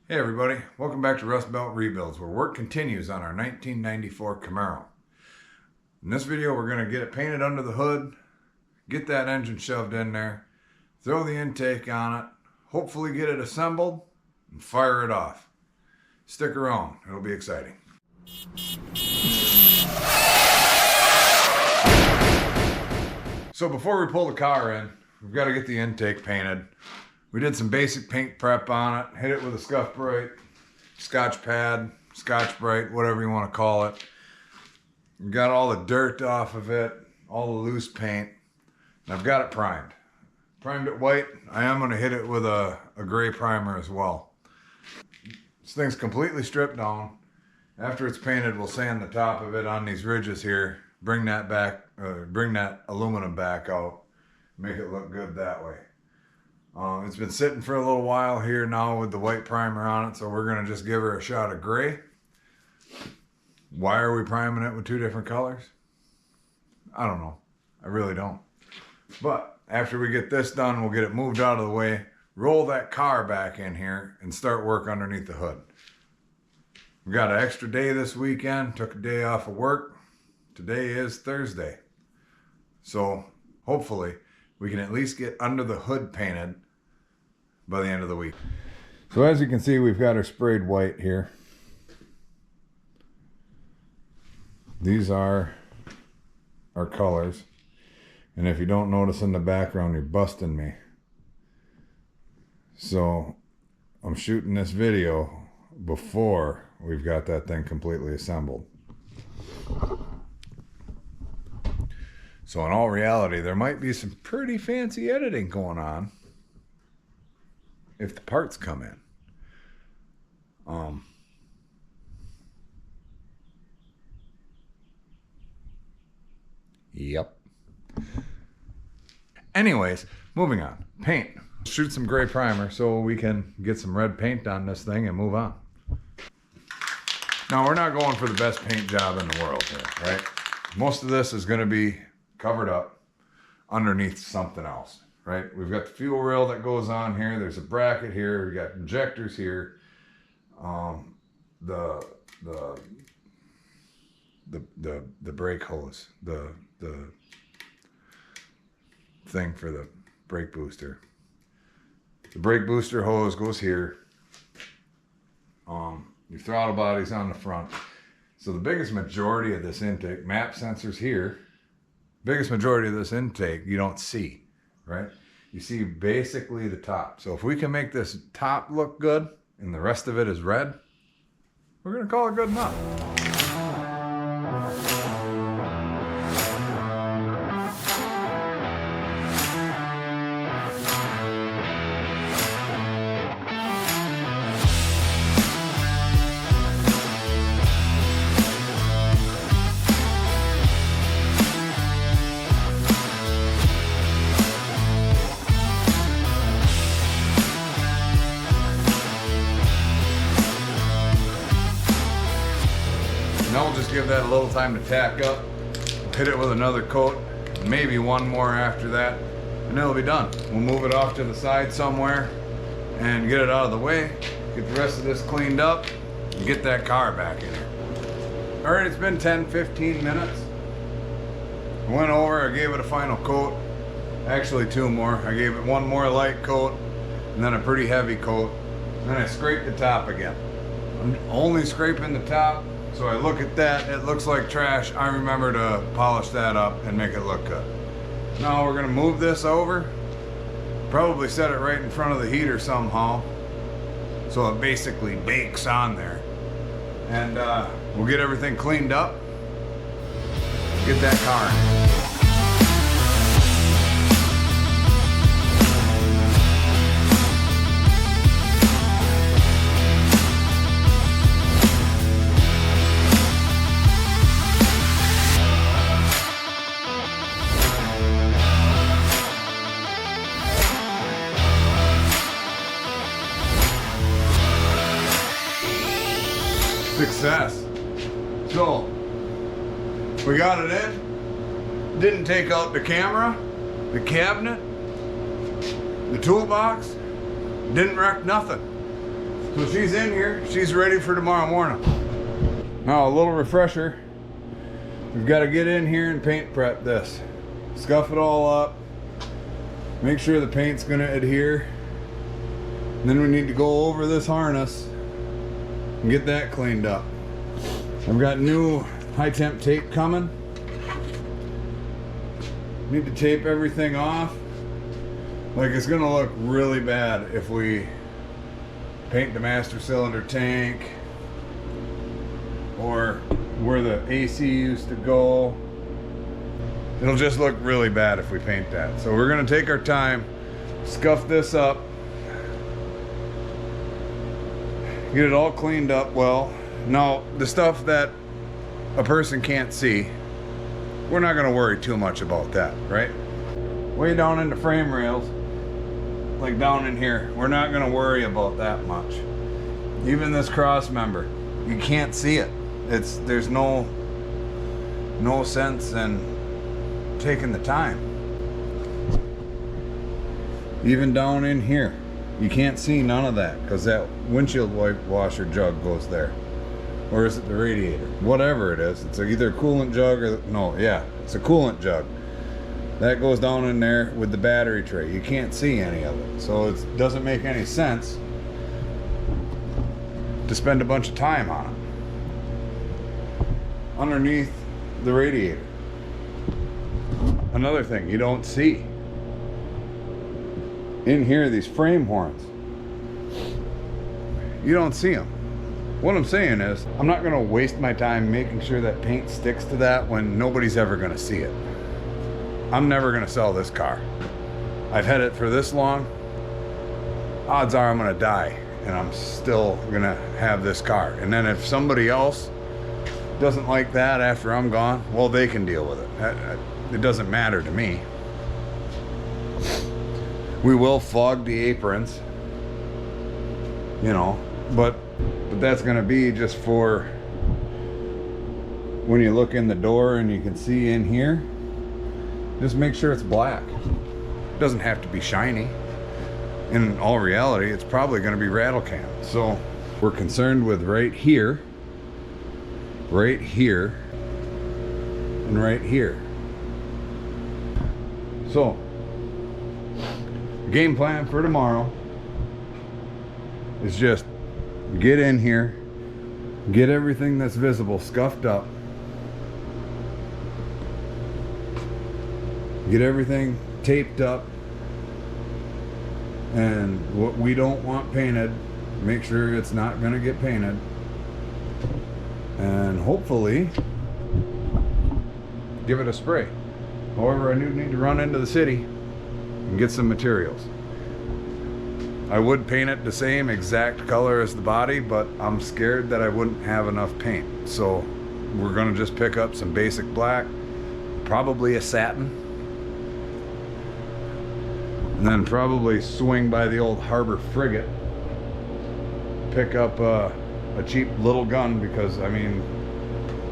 Hey everybody, welcome back to Rust Belt Rebuilds, where work continues on our 1994 Camaro. In this video we're going to get it painted under the hood, get that engine shoved in there, throw the intake on it, hopefully get it assembled, and fire it off. Stick around, it'll be exciting. So before we pull the car in, we've got to get the intake painted. We did some basic paint prep on it, hit it with a Scuff Brite, Scotch Pad, Scotch Brite, whatever you want to call it. We got all the dirt off of it, all the loose paint, and I've got it primed. Primed it white. I am going to hit it with a gray primer as well. This thing's completely stripped down. After it's painted, we'll sand the top of it on these ridges here, bring that aluminum back out, make it look good that way. It's been sitting for a little while here now with the white primer on it, so we're going to just give her a shot of gray. Why are we priming it with two different colors? I don't know. I really don't. But after we get this done, we'll get it moved out of the way, roll that car back in here, and start work underneath the hood. We got an extra day this weekend, took a day off of work. Today is Thursday. So hopefully we can at least get under the hood painted by the end of the week. So as you can see, we've got her sprayed white here. These are our colors. And if you don't notice in the background, you're busting me. So I'm shooting this video before we've got that thing completely assembled. So in all reality, there might be some pretty fancy editing going on if the parts come in. Yep. Anyways, moving on. Paint. Shoot some gray primer so we can get some red paint on this thing and move on. Now, we're not going for the best paint job in the world here, right? Most of this is going to be covered up underneath something else, right? We've got the fuel rail that goes on here. There's a bracket here. We got injectors here. The brake hose, the thing for the brake booster. The brake booster hose goes here. Your throttle body's on the front. So the biggest majority of this intake, map sensors here, biggest majority of this intake you don't see, right? You see basically the top. So if we can make this top look good and the rest of it is red, we're gonna call it good enough. Now we'll just give that a little time to tack up, hit it with another coat, maybe one more after that, and it'll be done. We'll move it off to the side somewhere and get it out of the way, get the rest of this cleaned up, and get that car back in here. All right, it's been 10-15 minutes. I went over, I gave it a final coat, actually two more. I gave it one more light coat, and then a pretty heavy coat, and then I scraped the top again. I'm only scraping the top. So I look at that, it looks like trash. I remember to polish that up and make it look good. Now we're gonna move this over, probably set it right in front of the heater somehow, so it basically bakes on there. And we'll get everything cleaned up, get that car in. Success. So we got it in, didn't take out the camera, the cabinet, the toolbox, didn't wreck nothing. So she's in here, she's ready for tomorrow morning. Now a little refresher. We've got to get in here and paint prep this. Scuff it all up. Make sure the paint's gonna adhere. And then we need to go over this harness and get that cleaned up. I've got new high temp tape coming. Need to tape everything off. Like, it's gonna look really bad if we paint the master cylinder tank or where the AC used to go. It'll just look really bad if we paint that. So we're gonna take our time, scuff this up, get it all cleaned up well. Now, the stuff that a person can't see, we're not gonna worry too much about that, right? Way down in the frame rails, like down in here, we're not gonna worry about that much. Even this cross member, you can't see it. There's no sense in taking the time. Even down in here, you can't see none of that because that windshield wipe washer jug goes there. Or is it the radiator? Whatever it is, it's either a coolant jug or, no, yeah, it's a coolant jug. That goes down in there with the battery tray. You can't see any of it. So it doesn't make any sense to spend a bunch of time on it. Underneath the radiator. Another thing you don't see. In here, these frame horns. You don't see them. What I'm saying is, I'm not gonna waste my time making sure that paint sticks to that when nobody's ever gonna see it. I'm never gonna sell this car. I've had it for this long. Odds are I'm gonna die and I'm still gonna have this car. And then if somebody else doesn't like that after I'm gone, well, they can deal with it. It doesn't matter to me. We will fog the aprons, you know, but that's gonna be just for when you look in the door and you can see in here. Just make sure it's black. It doesn't have to be shiny. In all reality, it's probably gonna be rattle can. So we're concerned with right here, and right here. So, game plan for tomorrow is just get in here, get everything that's visible scuffed up, get everything taped up, and what we don't want painted, make sure it's not going to get painted, and hopefully give it a spray. However, I do need to run into the city and get some materials. I would paint it the same exact color as the body, but I'm scared that I wouldn't have enough paint. So we're gonna just pick up some basic black, probably a satin, and then probably swing by the old Harbor Frigate, pick up a cheap little gun, because I mean,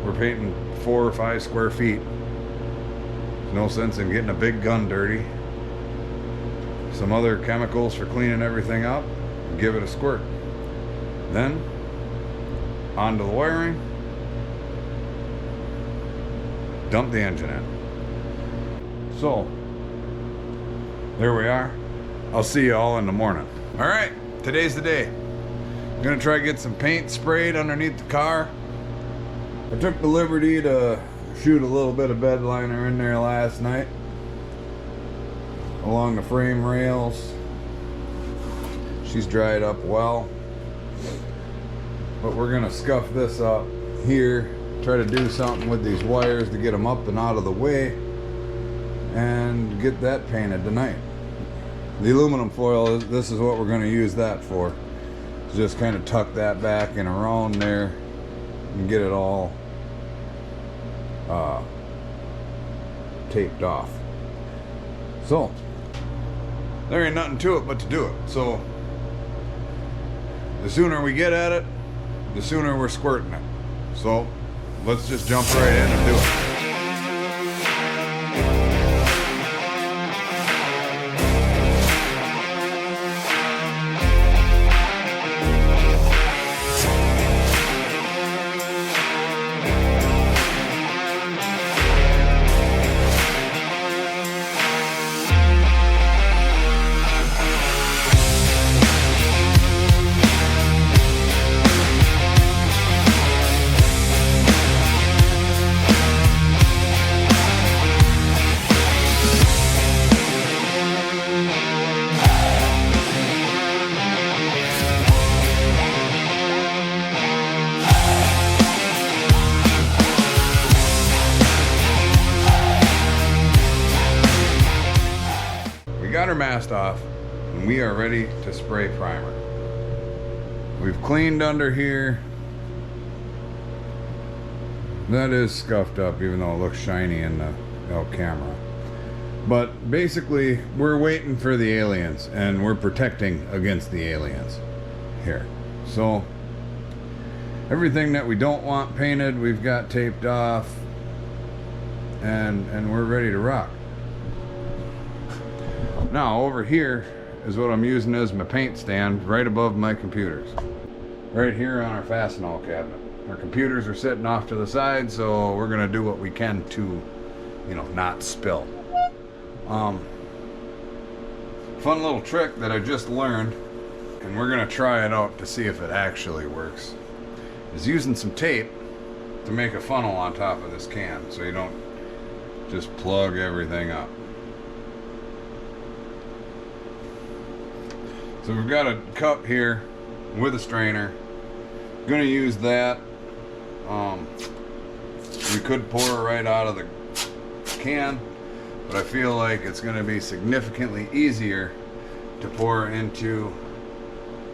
we're painting 4 or 5 square feet. There's no sense in getting a big gun dirty. Some other chemicals for cleaning everything up, and give it a squirt. Then onto the wiring, dump the engine in. So there we are. I'll see you all in the morning. All right, today's the day. I'm gonna try to get some paint sprayed underneath the car. I took the liberty to shoot a little bit of bed liner in there last night along the frame rails. She's dried up well, but we're gonna scuff this up here, try to do something with these wires to get them up and out of the way, and get that painted tonight. The aluminum foil, this is what we're gonna use that for. Just kind of tuck that back and around there and get it all taped off. So there ain't nothing to it but to do it. So the sooner we get at it, the sooner we're squirting it. So let's just jump right in and do it. rust off, and we are ready to spray primer. We've cleaned under here. That is scuffed up, even though it looks shiny in the camera. But basically, we're waiting for the aliens, and we're protecting against the aliens here. So everything that we don't want painted, we've got taped off, and we're ready to rock. Now over here is what I'm using as my paint stand, right above my computers. Right here on our Fastenal cabinet. Our computers are sitting off to the side, so we're gonna do what we can to, you know, not spill. Fun little trick that I just learned, and we're gonna try it out to see if it actually works, is using some tape to make a funnel on top of this can, so you don't just plug everything up. So we've got a cup here with a strainer. Gonna use that. We could pour right out of the can, but I feel like it's gonna be significantly easier to pour into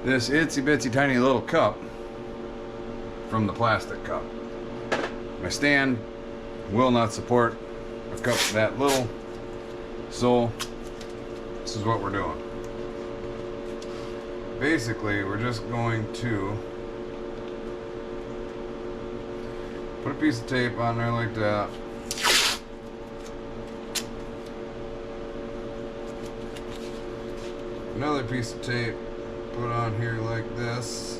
this itsy bitsy tiny little cup from the plastic cup. My stand will not support a cup that little, so this is what we're doing. Basically, we're just going to put a piece of tape on there like that. Another piece of tape put on here like this.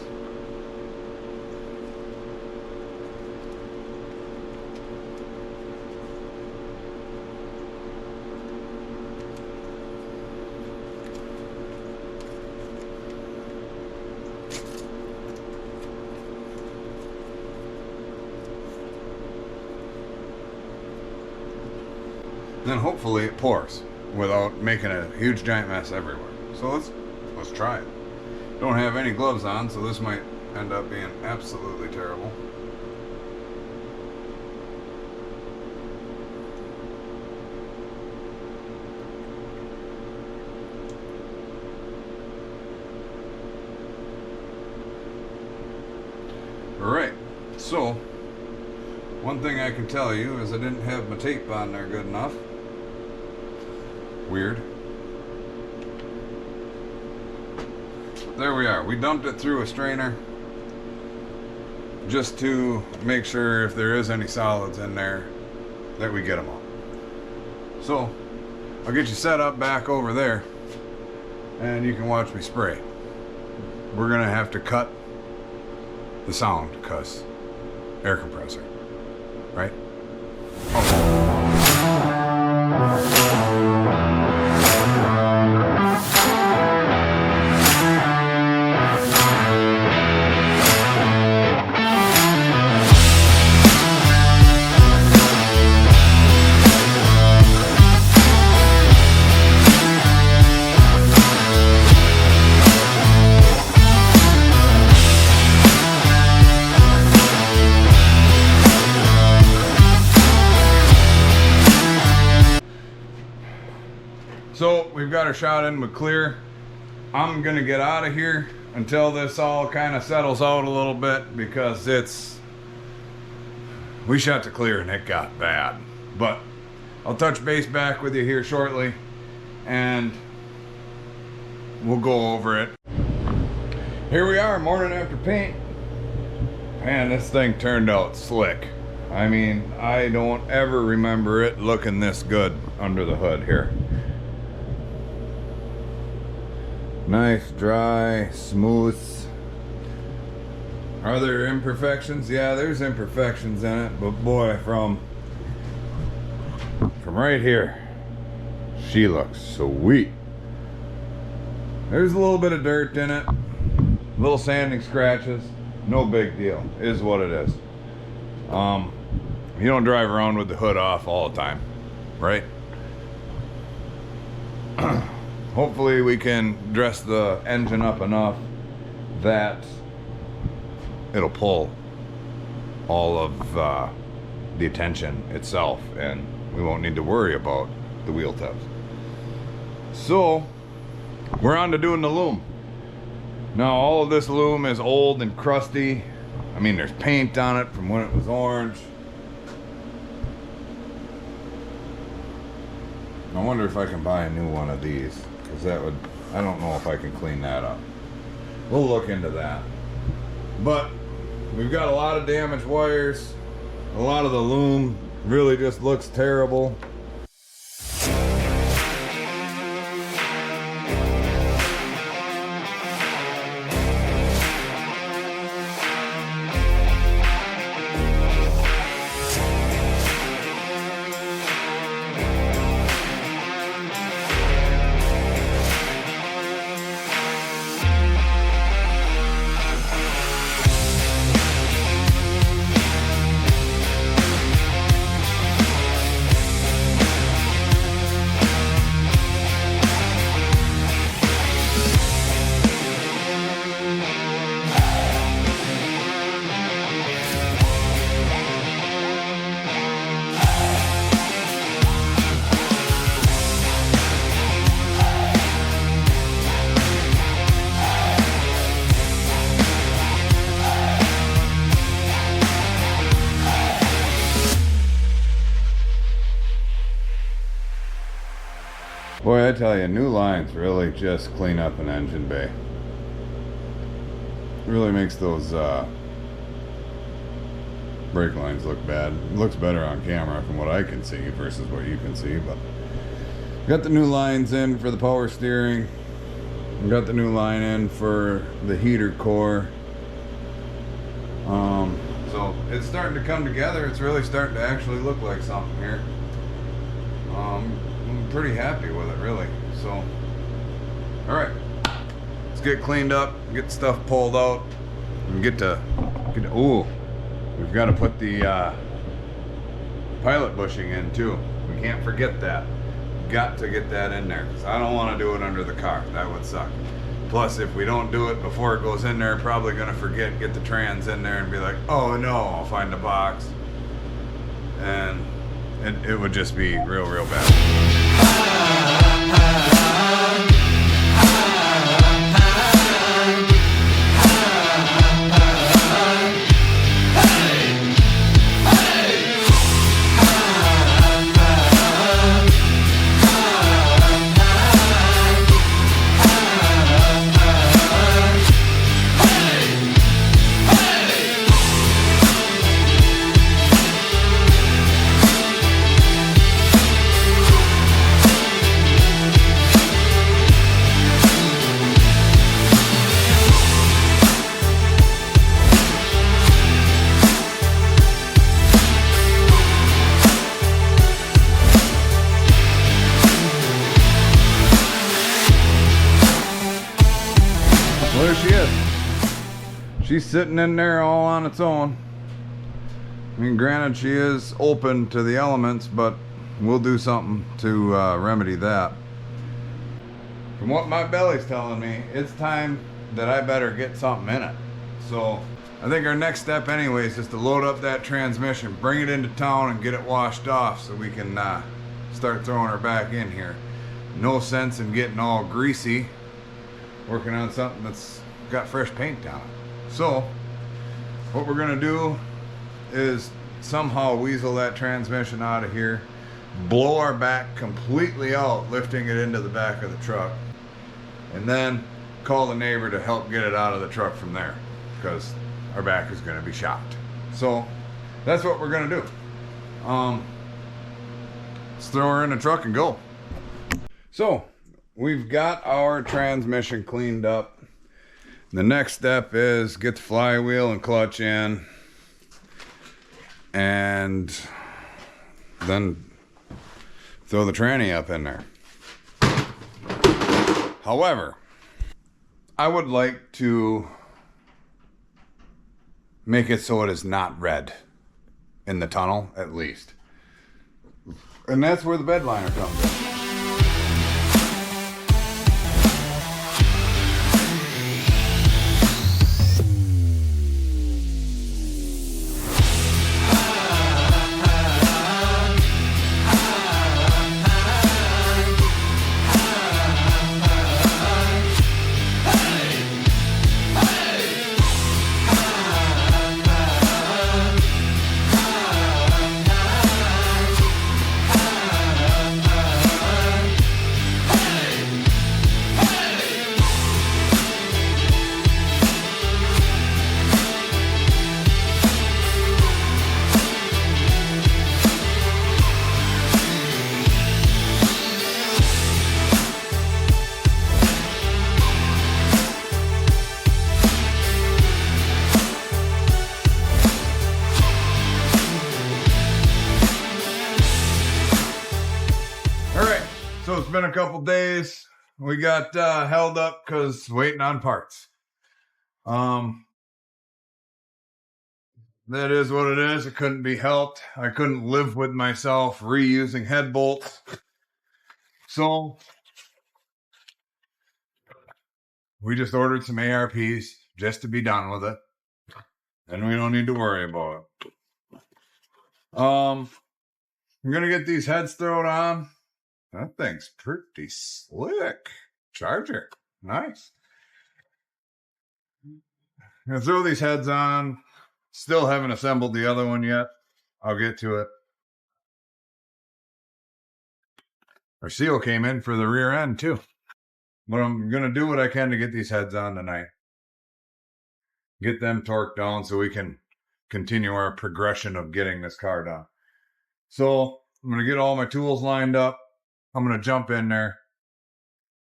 Then hopefully it pours without making a huge giant mess everywhere. So let's try it. Don't have any gloves on, so this might end up being absolutely terrible. Alright, so one thing I can tell you is I didn't have my tape on there good enough. Weird. There we are. We dumped it through a strainer just to make sure if there is any solids in there that we get them all. So I'll get you set up back over there and you can watch me spray. We're gonna have to cut the sound because air compressor, right? So we've got our shot in with clear. I'm gonna get out of here until this all kind of settles out a little bit because we shot to clear and it got bad. But I'll touch base back with you here shortly and we'll go over it. Here we are, morning after paint. Man, this thing turned out slick. I mean, I don't ever remember it looking this good under the hood here. Nice, dry, smooth. Are there imperfections? Yeah, there's imperfections in it, but boy, from right here, she looks sweet. There's a little bit of dirt in it, little sanding scratches, no big deal, is what it is. You don't drive around with the hood off all the time, right? Hopefully we can dress the engine up enough that it'll pull all of the attention itself and we won't need to worry about the wheel tips. So we're on to doing the loom. Now all of this loom is old and crusty. I mean, there's paint on it from when it was orange. I wonder if I can buy a new one of these, because that would, I don't know if I can clean that up. We'll look into that. But we've got a lot of damaged wires. A lot of the loom really just looks terrible. Boy, I tell you, new lines really just clean up an engine bay. Really makes those brake lines look bad. It looks better on camera from what I can see versus what you can see, but got the new lines in for the power steering. Got the new line in for the heater core. So it's starting to come together. It's really starting to actually look like something here. I'm pretty happy with it, really. So, all right, let's get cleaned up, get stuff pulled out, and get to ooh, we've got to put the pilot bushing in too. We can't forget that. Got to get that in there, because I don't want to do it under the car. That would suck. Plus, if we don't do it before it goes in there, probably gonna forget, get the trans in there and be like, oh no, I'll find the box. And it would just be real bad. There she is. She's sitting in there all on its own. I mean, granted, she is open to the elements, but we'll do something to remedy that. From what my belly's telling me, it's time that I better get something in it. So I think our next step anyways is to load up that transmission, bring it into town and get it washed off so we can start throwing her back in here. No sense in getting all greasy working on something that's got fresh paint on it. So what we're gonna do is somehow weasel that transmission out of here, blow our back completely out, lifting it into the back of the truck, and then call the neighbor to help get it out of the truck from there, because our back is gonna be shocked. So that's what we're gonna do. Let's throw her in the truck and go. So we've got our transmission cleaned up. The next step is get the flywheel and clutch in, and then throw the tranny up in there. However, I would like to make it so it is not red in the tunnel, at least. And that's where the bed liner comes in. been a couple days. We got held up because waiting on parts. That is what it is. It couldn't be helped. I couldn't live with myself reusing head bolts. So we just ordered some ARPs just to be done with it. And we don't need to worry about it. I'm gonna get these heads thrown on. That thing's pretty slick. Charger. Nice. I'm gonna throw these heads on. Still haven't assembled the other one yet. I'll get to it. Our seal came in for the rear end too. But I'm gonna do what I can to get these heads on tonight. Get them torqued down so we can continue our progression of getting this car done. So I'm gonna get all my tools lined up. I'm gonna jump in there.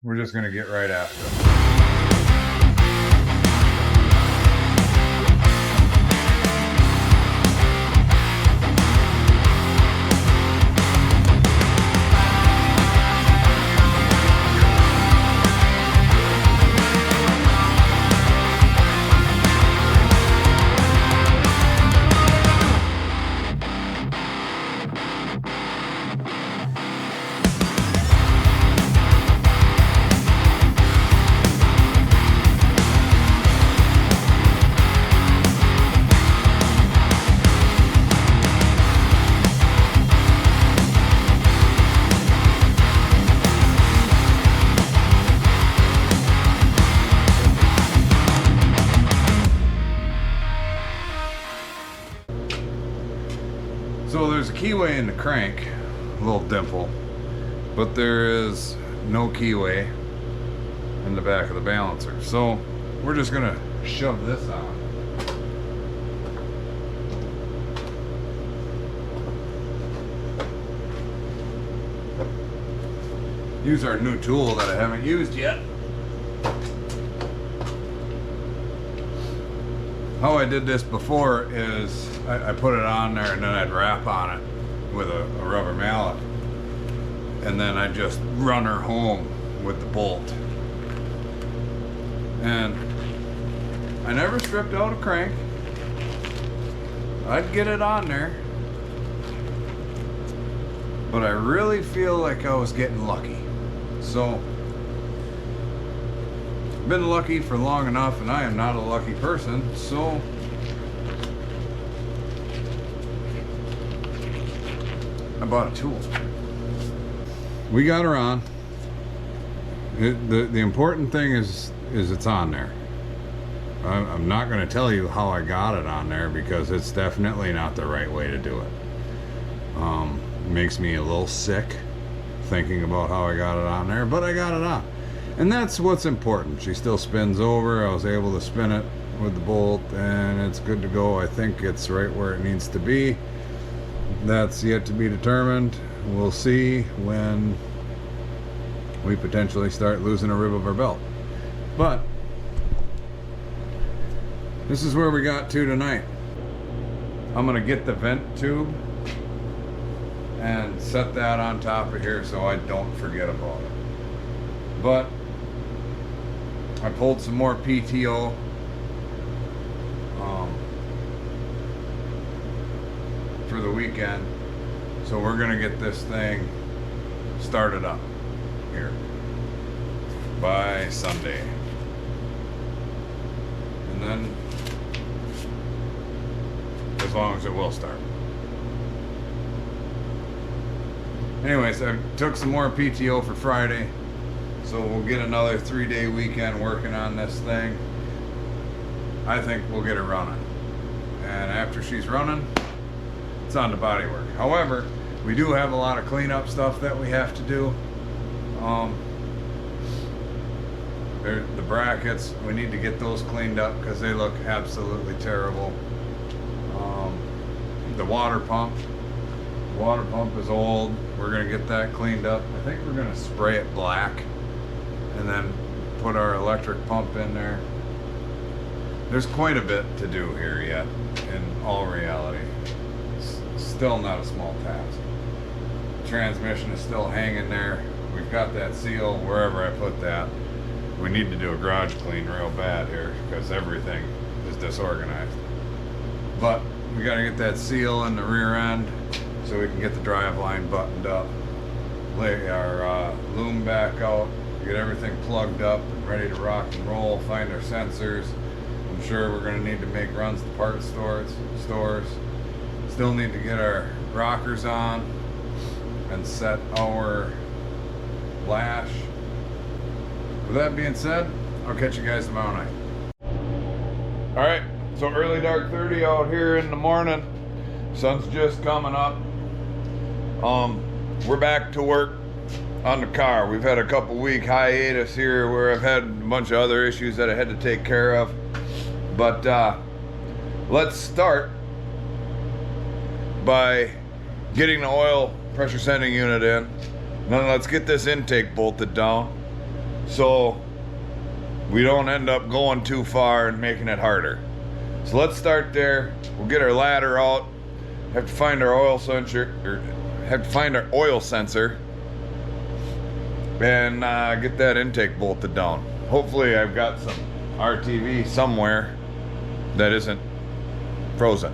We're just gonna get right after it. So there's a keyway in the crank, a little dimple, but there is no keyway in the back of the balancer. So we're just gonna shove this on. Use our new tool that I haven't used yet. How I did this before is I put it on there and then I'd wrap on it with a rubber mallet. And then I'd just run her home with the bolt. And I never stripped out a crank. I'd get it on there. But I really feel like I was getting lucky. So, been lucky for long enough, and I am not a lucky person, so I bought a tool. We got her on. The important thing is it's on there. I'm not going to tell you how I got it on there because it's definitely not the right way to do it. It makes me a little sick thinking about how I got it on there, but I got it on. And that's what's important. She still spins over. I was able to spin it with the bolt and it's good to go. I think it's right where it needs to be. That's yet to be determined. We'll see when we potentially start losing a rib of our belt. But this is where we got to tonight. I'm gonna get the vent tube and set that on top of here so I don't forget about it. But I pulled some more PTO. For the weekend. So we're gonna get this thing started up here by Sunday. And then as long as it will start. Anyways, I took some more PTO for Friday. So we'll get another 3-day weekend working on this thing. I think we'll get her running. And after she's running, it's on to bodywork. However, we do have a lot of cleanup stuff that we have to do. The brackets, we need to get those cleaned up because they look absolutely terrible. The water pump is old. We're gonna get that cleaned up. I think we're gonna spray it black and then put our electric pump in there. There's quite a bit to do here yet, in all reality. It's still not a small task. The transmission is still hanging there. we've got that seal wherever I put that. We need to do a garage clean real bad here because everything is disorganized. But we got to get that seal in the rear end so we can get the drive line buttoned up, lay our loom back out, get everything plugged up and ready to rock and roll, find our sensors. I'm sure we're going to need to make runs to parts stores. Still need to get our rockers on and set our lash. With that being said, I'll catch you guys tomorrow night. Alright, so early dark 30 out here in the morning. Sun's just coming up. We're back to work on the car. We've had a couple week hiatus here where I've had a bunch of other issues that I had to take care of. But let's start by getting the oil pressure sending unit in. And then let's get this intake bolted down so we don't end up going too far and making it harder. So let's start there. We'll get our ladder out. Have to find our oil sensor, and get that intake bolted down. Hopefully I've got some RTV somewhere that isn't frozen.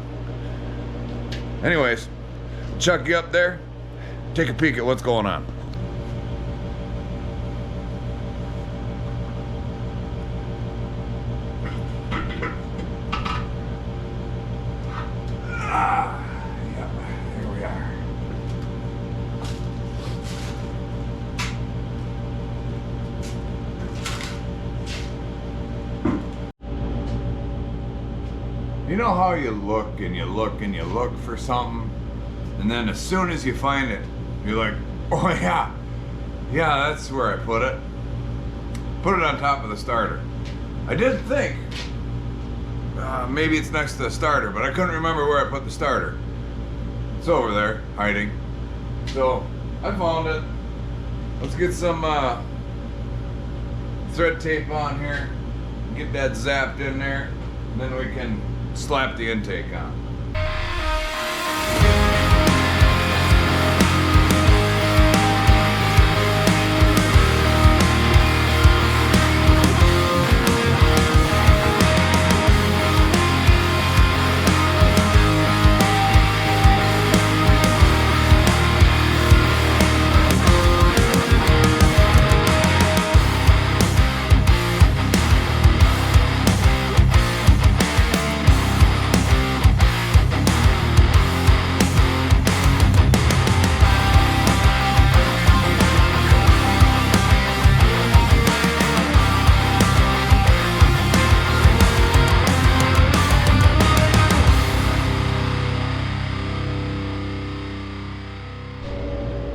Anyways, chuck you up there, take a peek at what's going on. You know how you look and you look and you look for something, and then as soon as you find it, you're like, oh yeah, that's where I put it. Put it on top of the starter. I did think maybe it's next to the starter, but I couldn't remember where I put the starter. It's over there, hiding. So I found it. Let's get some thread tape on here, get that zapped in there, and then we can slap the intake on.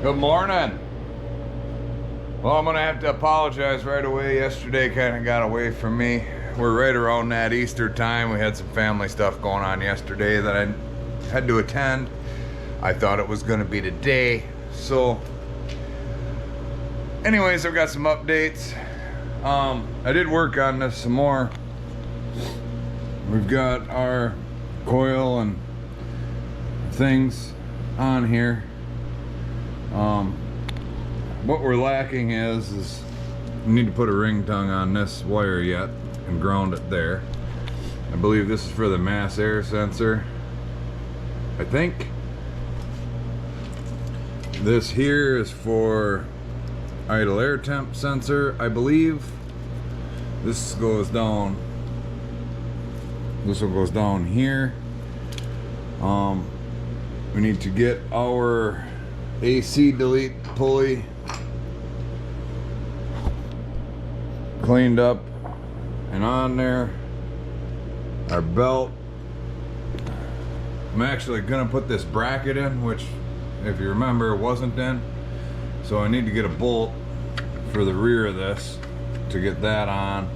Good morning. Well, I'm gonna have to apologize right away. Yesterday kind of got away from me. We're right around that Easter time. We had some family stuff going on yesterday that I had to attend. I thought it was gonna be today. So anyways, I've got some updates. I did work on this some more. We've got our coil and things on here. What we're lacking is we need to put a ring tongue on this wire yet and ground it there. I believe this is for the mass air sensor. I think this here is for idle air temp sensor. I believe this goes down. This one goes down here. We need to get our AC delete pulley cleaned up and on there. Our belt. I'm actually gonna put this bracket in, which if you remember wasn't in, so I need to get a bolt for the rear of this to get that on,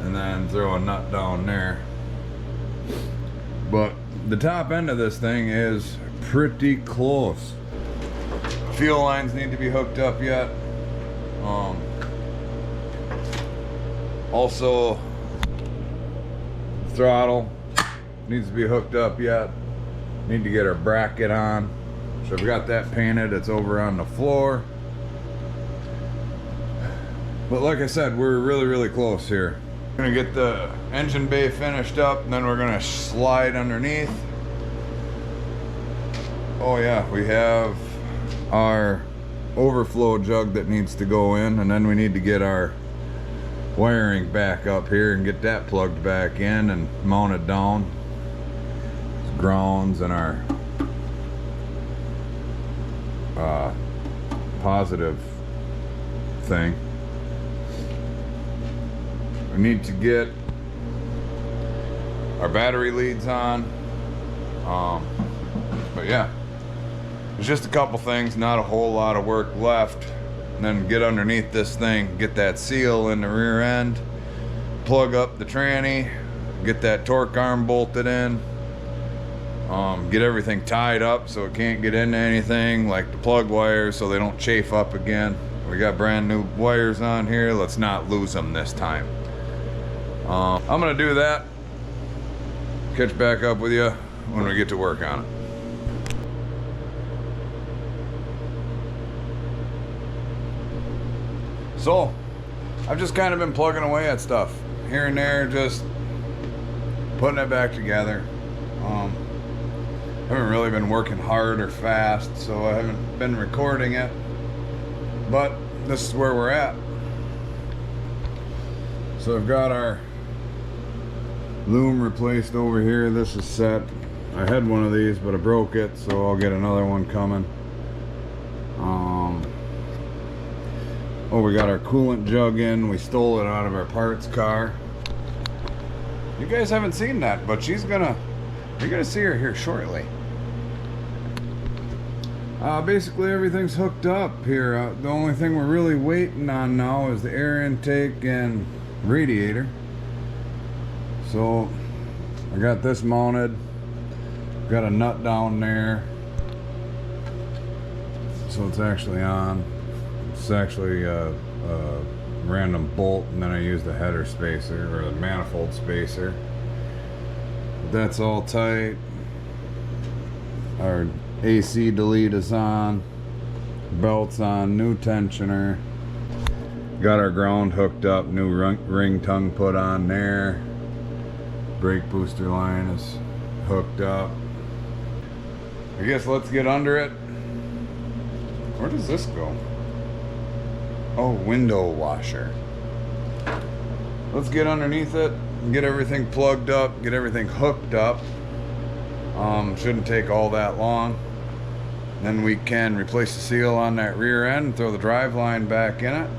and then throw a nut down there. But the top end of this thing is pretty close. Fuel lines need to be hooked up yet. Also, throttle needs to be hooked up yet. Need to get our bracket on. So I've got that painted. It's over on the floor. But like I said, we're really close here. We're gonna get the engine bay finished up, and then we're gonna slide underneath. Oh yeah, we have our overflow jug that needs to go in, and then we need to get our wiring back up here and get that plugged back in and mounted down. Grounds and our positive thing. We need to get our battery leads on. But yeah, there's just a couple things, not a whole lot of work left. And then get underneath this thing, get that seal in the rear end, plug up the tranny, get that torque arm bolted in, get everything tied up so it can't get into anything like the plug wires so they don't chafe up again. We got brand new wires on here, let's not lose them this time. I'm gonna do that, catch back up with you when we get to work on it. So, I've just kind of been plugging away at stuff here and there, just putting it back together. Haven't really been working hard or fast, so I haven't been recording it, but this is where we're at. So I've got our loom replaced over here. This is set. I had one of these, but I broke it, so I'll get another one coming. Oh, we got our coolant jug in. We stole it out of our parts car. You guys haven't seen that, but you're gonna see her here shortly. Basically everything's hooked up here. The only thing we're really waiting on now is the air intake and radiator. So I got this mounted. Got a nut down there, so it's actually on. It's actually a random bolt, and then I use the header spacer or the manifold spacer. That's all tight. Our AC delete is on, belts on, new tensioner. Got our ground hooked up, new ring tongue put on there. Brake booster line is hooked up. I guess let's get under it. Where does this go? Oh, window washer. Let's get underneath it and get everything plugged up, get everything hooked up. Shouldn't take all that long. Then we can replace the seal on that rear end, throw the drive line back in it,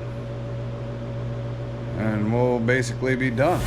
and we'll basically be done.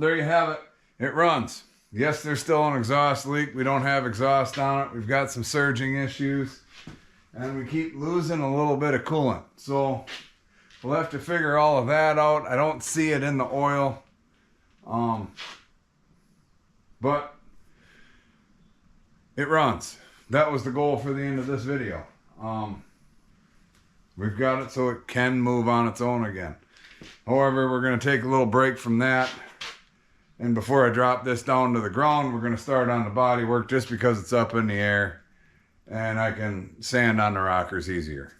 there you have it. It runs. Yes, there's still an exhaust leak. We don't have exhaust on it. We've got some surging issues. And we keep losing a little bit of coolant. So we'll have to figure all of that out. I don't see it in the oil. But it runs. That was the goal for the end of this video. We've got it so it can move on its own again. However, we're going to take a little break from that. And before I drop this down to the ground, we're going to start on the body work just because it's up in the air and I can sand on the rockers easier.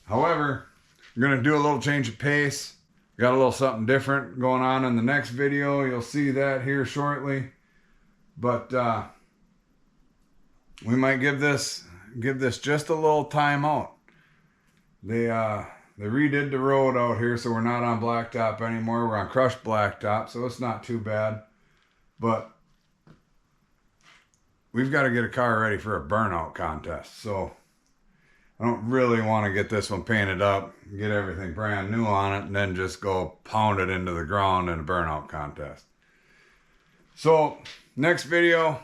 However, we're going to do a little change of pace. Got a little something different going on in the next video. You'll see that here shortly. But we might give this just a little time out. They redid the road out here, so we're not on blacktop anymore. We're on crushed blacktop, so it's not too bad. But we've got to get a car ready for a burnout contest. So I don't really want to get this one painted up, get everything brand new on it, and then just go pound it into the ground in a burnout contest. So next video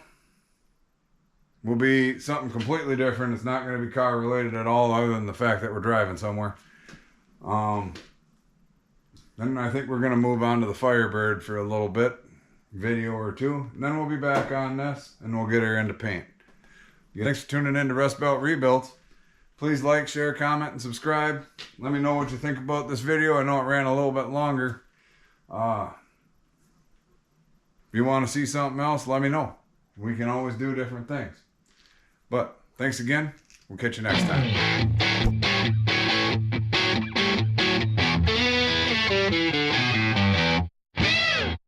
will be something completely different. It's not going to be car related at all, other than the fact that we're driving somewhere. Then I think we're going to move on to the Firebird for a little bit, video or two. And then we'll be back on this and we'll get her into paint. Thanks for tuning in to Rust Belt Rebuilds. Please like, share, comment, and subscribe. Let me know what you think about this video. I know it ran a little bit longer. If you want to see something else, let me know. We can always do different things. But thanks again. We'll catch you next time.